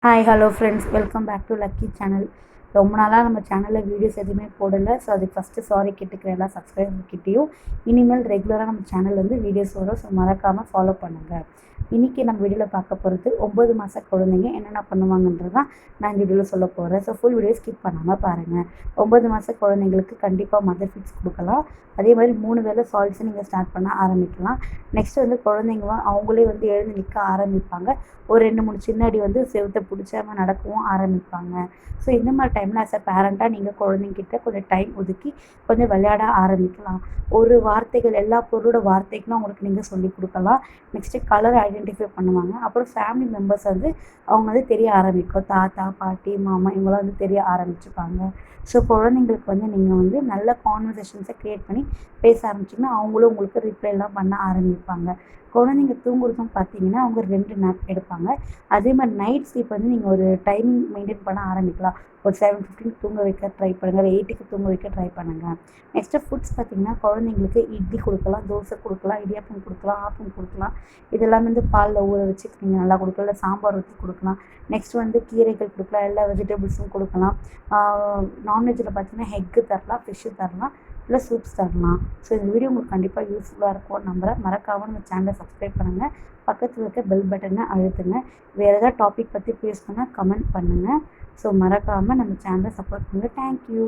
Hi hello friends, welcome back to lucky channel. ரொம்ப நாளாக நம்ம சேனலில் வீடியோஸ் எதுவுமே போடலை. ஸோ அதுக்கு ஃபஸ்ட்டு சாரி கேட்டுக்கிறேன் எல்லா சப்ஸ்கிரைபர்கிட்டையும். இனிமேல் ரெகுலராக நம்ம சேனல் வீடியோஸ் வரும். ஸோ மறக்காமல் ஃபாலோ பண்ணுங்கள். இன்றைக்கி நம்ம வீடியோவில் பார்க்க போகிறது 9 மாத குழந்தைங்க என்னென்ன பண்ணுவாங்கன்றது தான் நான் இந்த வீடியோவில் சொல்ல போகிறேன். ஸோ ஃபுல் வீடியோ ஸ்கிப் பண்ணாமல் பாருங்கள். 9 மாத குழந்தைங்களுக்கு கண்டிப்பாக மதர் ஃபிக்ஸ் கொடுக்கலாம். அதே மாதிரி 3 வேளை சால்ட்ஸை நீங்கள் ஸ்டார்ட் பண்ண ஆரம்பிக்கலாம். நெக்ஸ்ட்டு குழந்தைங்க அவங்களே எழுந்து நிற்க ஆரம்பிப்பாங்க. ஒரு 2 3 சின்ன அடி செவுத்த பிடிச்சாம நடக்கவும் ஆரம்பிப்பாங்க. ஸோ இந்த மாதிரி டைமில் ஆஸ் அ பேரண்ட்டாக நீங்கள் குழந்தைங்கிட்ட கொஞ்சம் டைம் ஒதுக்கி கொஞ்சம் விளையாட ஆரம்பிக்கலாம். ஒரு வார்த்தைகள் எல்லா பொருளோட வார்த்தைகளும் அவங்களுக்கு நீங்கள் சொல்லிக் கொடுக்கலாம். நெக்ஸ்ட்டு கலர் ஐடென்டிஃபை பண்ணுவாங்க. அப்புறம் ஃபேமிலி மெம்பர்ஸ் அவங்க தெரிய ஆரம்பிக்கும். தாத்தா, பாட்டி, மாமா இவங்களாம் தெரிய ஆரம்பிச்சுப்பாங்க. ஸோ குழந்தைங்களுக்கு நீங்கள் நல்ல கான்வர்சேஷன்ஸை க்ரியேட் பண்ணி பேச ஆரம்பிச்சிங்கன்னா அவங்களும் உங்களுக்கு ரிப்ளைலாம் பண்ண ஆரம்பிப்பாங்க. குழந்தைங்க தூங்குறதும் பார்த்தீங்கன்னா அவங்க 2 நேப் எடுப்பாங்க. அதே மாதிரி நைட் ஸ்லீப் நீங்கள் ஒரு டைமிங் மெயின்டைன் பண்ண ஆரம்பிக்கலாம். ஒரு 7:15 தூங்க வைக்க ட்ரை பண்ணுங்கள். 8க்கு தூங்க வைக்க ட்ரை பண்ணுங்கள். நெக்ஸ்ட்டு ஃபுட்ஸ் பார்த்திங்கன்னா குழந்தைங்களுக்கு இட்லி கொடுக்கலாம், தோசை கொடுக்கலாம், இடியாப்பம் கொடுக்கலாம், ஆப்பம் கொடுக்கலாம். இதெல்லாம் பாலில் ஊற வச்சு நீங்கள் நல்லா கொடுக்கலாம். இல்லை சாம்பார் ஊற்றி கொடுக்கலாம். நெக்ஸ்ட் கீரைகள் கொடுக்கலாம். எல்லா வெஜிடபிள்ஸும் கொடுக்கலாம். நான்வெஜ்ஜில் பார்த்திங்கன்னா எக்கு தரலாம், ஃபிஷ்ஷு தரலாம், இல்லை சூப்ஸ் தரலாம். ஸோ இந்த வீடியோ உங்களுக்கு கண்டிப்பாக யூஸ்ஃபுல்லாக இருக்கும் நம்புகிறேன். மறக்காமல் நம்ம சேனலை சப்ஸ்கிரைப் பண்ணுங்கள். பக்கத்தில் இருக்க பெல் பட்டனை அழுத்துங்க. வேறு ஏதாவது டாபிக் பற்றி பேசணுன்னா கமெண்ட் பண்ணுங்கள். ஸோ மறக்காமல் நம்ம சேனலை சப்போர்ட் பண்ணுங்கள். தேங்க்யூ.